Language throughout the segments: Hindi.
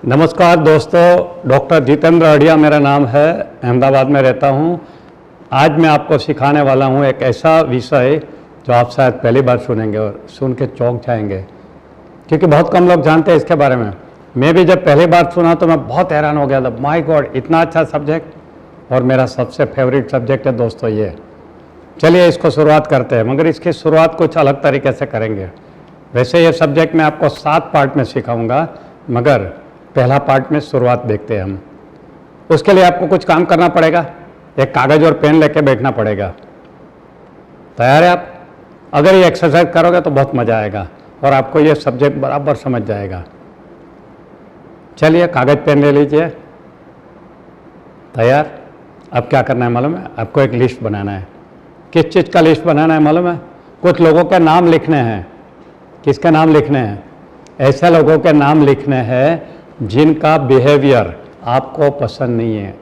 नमस्कार दोस्तों, डॉक्टर जितेंद्र अड़िया मेरा नाम है। अहमदाबाद में रहता हूँ। आज मैं आपको सिखाने वाला हूँ एक ऐसा विषय जो आप शायद पहली बार सुनेंगे और सुन के चौंक जाएंगे, क्योंकि बहुत कम लोग जानते हैं इसके बारे में। मैं भी जब पहली बार सुना तो मैं बहुत हैरान हो गया था। माय गॉड, इतना अच्छा सब्जेक्ट, और मेरा सबसे फेवरेट सब्जेक्ट है दोस्तों ये। चलिए इसको शुरुआत करते हैं, मगर इसकी शुरुआत कुछ अलग तरीके से करेंगे। वैसे ये सब्जेक्ट मैं आपको 7 पार्ट में सिखाऊंगा, मगर पहला पार्ट में शुरुआत देखते हैं हम। उसके लिए आपको कुछ काम करना पड़ेगा। एक कागज़ और पेन लेके बैठना पड़ेगा। तैयार है आप? अगर ये एक्सरसाइज करोगे तो बहुत मज़ा आएगा और आपको ये सब्जेक्ट बराबर समझ जाएगा। चलिए कागज़ पेन ले लीजिए। तैयार? अब क्या करना है मालूम है? आपको एक लिस्ट बनाना है। किस चीज़ का लिस्ट बनाना है मालूम है? कुछ लोगों के नाम लिखने हैं। किसके नाम लिखने हैं? ऐसे लोगों के नाम लिखने हैं जिनका बिहेवियर आपको पसंद नहीं है,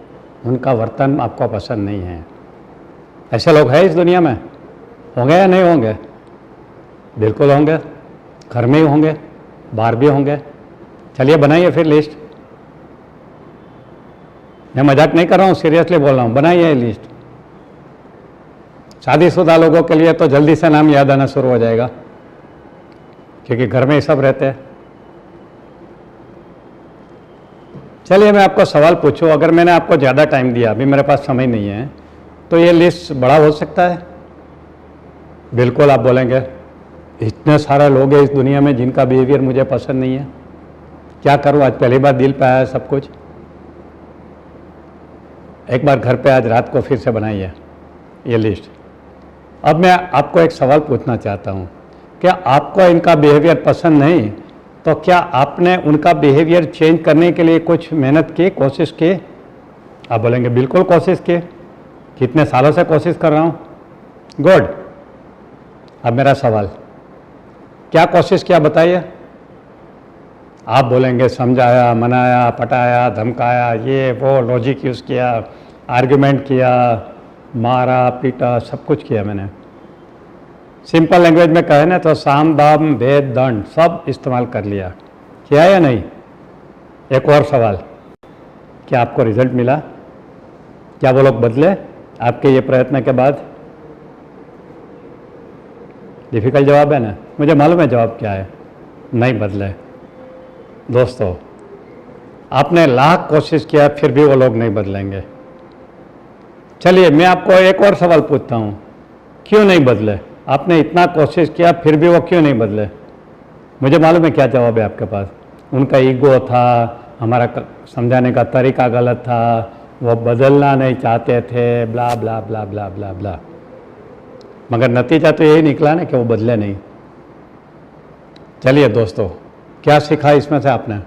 उनका वर्तन आपको पसंद नहीं है। ऐसे लोग हैं इस दुनिया में? होंगे या नहीं होंगे? बिल्कुल होंगे। घर में ही होंगे, बाहर भी होंगे। चलिए बनाइए फिर लिस्ट। मैं मजाक नहीं कर रहा हूँ, सीरियसली बोल रहा हूँ। बनाइए लिस्ट। शादीशुदा लोगों के लिए तो जल्दी से नाम याद आना शुरू हो जाएगा, क्योंकि घर में ही सब रहते हैं। चलिए मैं आपको सवाल पूछूं। अगर मैंने आपको ज़्यादा टाइम दिया, अभी मेरे पास समय नहीं है, तो ये लिस्ट बड़ा हो सकता है? बिल्कुल। आप बोलेंगे इतने सारे लोग हैं इस दुनिया में जिनका बिहेवियर मुझे पसंद नहीं है, क्या करूं? आज पहली बार दिल पे आया सब कुछ। एक बार घर पे आज रात को फिर से बनाइए ये लिस्ट। अब मैं आपको एक सवाल पूछना चाहता हूं, क्या आपको इनका बिहेवियर पसंद नहीं, तो क्या आपने उनका बिहेवियर चेंज करने के लिए कुछ मेहनत की, कोशिश की? आप बोलेंगे बिल्कुल कोशिश की। कितने सालों से कोशिश कर रहा हूँ। गुड। अब मेरा सवाल, क्या कोशिश किया बताइए? आप बोलेंगे समझाया, मनाया, पटाया, धमकाया, ये वो, लॉजिक यूज़ किया, आर्गुमेंट किया, मारा पीटा, सब कुछ किया मैंने। सिंपल लैंग्वेज में कहे ना तो साम दाम भेद दंड सब इस्तेमाल कर लिया। किया या नहीं? एक और सवाल, क्या आपको रिजल्ट मिला? क्या वो लोग बदले आपके ये प्रयत्न के बाद? डिफिकल्ट जवाब है ना, मुझे मालूम है जवाब क्या है। नहीं बदले। दोस्तों, आपने लाख कोशिश किया फिर भी वो लोग नहीं बदलेंगे। चलिए मैं आपको एक और सवाल पूछता हूँ, क्यों नहीं बदले? आपने इतना कोशिश किया फिर भी वो क्यों नहीं बदले? मुझे मालूम है क्या जवाब है आपके पास। उनका ईगो था, हमारा समझाने का तरीका गलत था, वो बदलना नहीं चाहते थे, ब्ला ब्ला ब्ला ब्ला ब्ला ब्ला। मगर नतीजा तो यही निकला ना कि वो बदले नहीं। चलिए दोस्तों, क्या सीखा इसमें से आपने?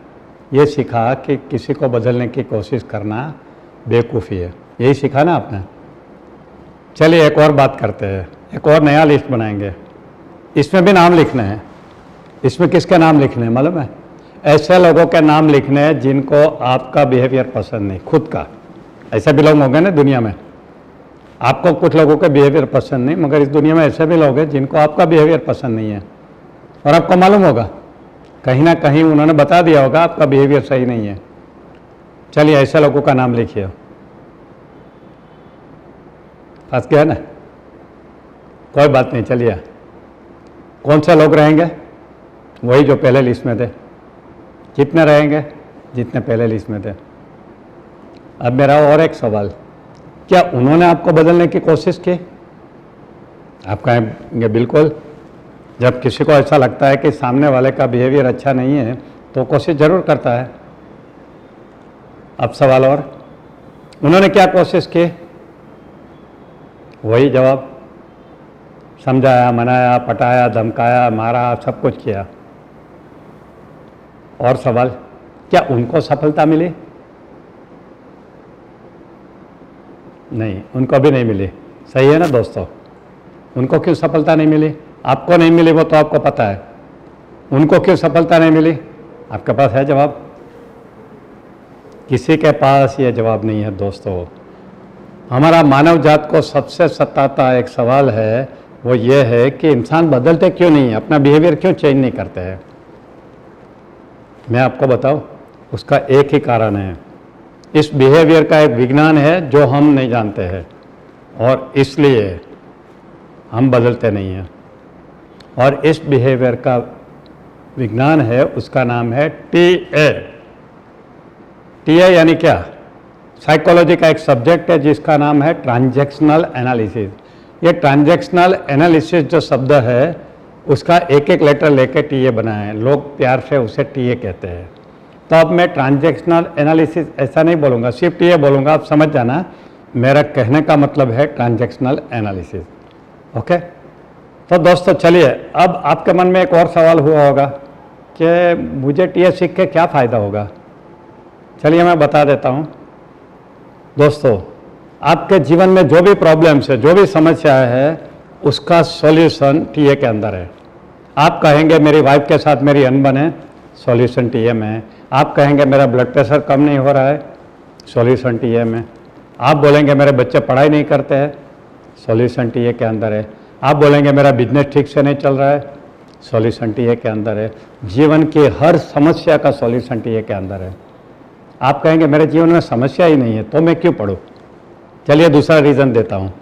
ये सीखा कि किसी को बदलने की कोशिश करना बेवकूफ़ी है। यही सीखा ना आपने। चलिए एक और बात करते हैं, एक और नया लिस्ट बनाएंगे। इसमें भी नाम लिखने हैं। इसमें किसके नाम लिखने हैं मालूम है? ऐसे लोगों के नाम लिखने हैं जिनको आपका बिहेवियर पसंद नहीं, खुद का। ऐसे भी लोग होंगे ना दुनिया में। आपको कुछ लोगों के बिहेवियर पसंद नहीं, मगर इस दुनिया में ऐसे भी लोग हैं जिनको आपका बिहेवियर पसंद नहीं है, और आपको मालूम होगा, कहीं ना कहीं उन्होंने बता दिया होगा आपका बिहेवियर सही नहीं है। चलिए ऐसे लोगों का नाम लिखिए। फंस गया ना? कोई बात नहीं। चलिए कौन से लोग रहेंगे? वही जो पहले लिस्ट में थे। कितने रहेंगे? जितने पहले लिस्ट में थे। अब मेरा और एक सवाल, क्या उन्होंने आपको बदलने की कोशिश की? आप कहेंगे बिल्कुल। जब किसी को ऐसा लगता है कि सामने वाले का बिहेवियर अच्छा नहीं है तो कोशिश ज़रूर करता है। अब सवाल और, उन्होंने क्या कोशिश की? वही जवाब, समझाया, मनाया, पटाया, धमकाया, मारा, सब कुछ किया। और सवाल, क्या उनको सफलता मिली? नहीं, उनको भी नहीं मिली। सही है ना दोस्तों? उनको क्यों सफलता नहीं मिली? आपको नहीं मिली वो तो आपको पता है। उनको क्यों सफलता नहीं मिली? आपके पास है जवाब? किसी के पास ये जवाब नहीं है दोस्तों। हमारा मानव जात को सबसे सताता एक सवाल है, वो ये है कि इंसान बदलते क्यों नहीं है, अपना बिहेवियर क्यों चेंज नहीं करते हैं। मैं आपको बताऊं, उसका एक ही कारण है, इस बिहेवियर का एक विज्ञान है जो हम नहीं जानते हैं और इसलिए हम बदलते नहीं हैं। और इस बिहेवियर का विज्ञान है, उसका नाम है टीए। टीए यानी क्या? साइकोलॉजी का एक सब्जेक्ट है जिसका नाम है ट्रांजैक्शनल एनालिसिस। ये ट्रांजैक्शनल एनालिसिस जो शब्द है उसका एक एक लेटर लेके टीए बनाया है, लोग प्यार से उसे टीए कहते हैं। तो अब मैं ट्रांजैक्शनल एनालिसिस ऐसा नहीं बोलूँगा, सिर्फ टीए बोलूँगा, आप समझ जाना मेरा कहने का मतलब है ट्रांजैक्शनल एनालिसिस। ओके, तो दोस्तों चलिए, अब आपके मन में एक और सवाल हुआ होगा कि मुझे टीए सीख के क्या फ़ायदा होगा। चलिए मैं बता देता हूँ। दोस्तों, आपके जीवन में जो भी प्रॉब्लम्स है, जो भी समस्या है, उसका सॉल्यूशन टीए के अंदर है। आप कहेंगे मेरी वाइफ के साथ मेरी अनबन है, सॉल्यूशन टीए में है। आप कहेंगे मेरा ब्लड प्रेशर कम नहीं हो रहा है, सॉल्यूशन टीए में। आप बोलेंगे मेरे बच्चे पढ़ाई नहीं करते हैं, सॉल्यूशन टीए के अंदर है। आप बोलेंगे मेरा बिजनेस ठीक से नहीं चल रहा है, सॉल्यूशन टीए के अंदर है। जीवन की हर समस्या का सॉल्यूशन टीए के अंदर है। आप कहेंगे मेरे जीवन में समस्या ही नहीं है तो मैं क्यों पढ़ूँ। चलिए दूसरा रीज़न देता हूँ।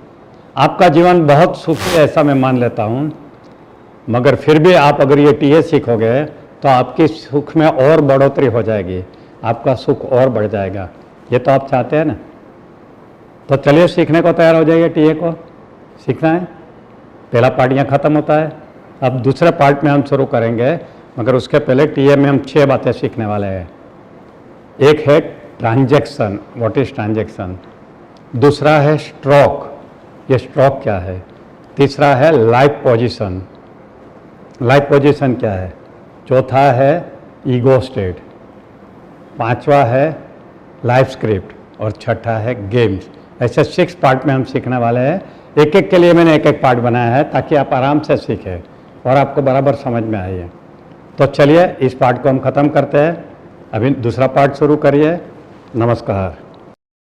आपका जीवन बहुत सुखी है ऐसा मैं मान लेता हूँ, मगर फिर भी आप अगर ये टीए सीखोगे तो आपकी सुख में और बढ़ोतरी हो जाएगी, आपका सुख और बढ़ जाएगा। ये तो आप चाहते हैं ना। तो चलिए सीखने को तैयार हो जाइए। टीए को सीखना है, पहला पार्ट यहाँ ख़त्म होता है। अब दूसरे पार्ट में हम शुरू करेंगे, मगर उसके पहले टीए में हम 6 बातें सीखने वाले हैं। एक है ट्रांजैक्शन, व्हाट इज़ ट्रांजैक्शन। दूसरा है स्ट्रोक, ये स्ट्रोक क्या है। तीसरा है लाइफ पोजीशन, लाइफ पोजीशन क्या है। चौथा है ईगो स्टेट। पांचवा है लाइफ स्क्रिप्ट और छठा है गेम्स। ऐसे 6 पार्ट में हम सीखने वाले हैं। एक एक के लिए मैंने एक एक पार्ट बनाया है ताकि आप आराम से सीखें और आपको बराबर समझ में आइए। तो चलिए इस पार्ट को हम ख़त्म करते हैं, अभी दूसरा पार्ट शुरू करिए। नमस्कार।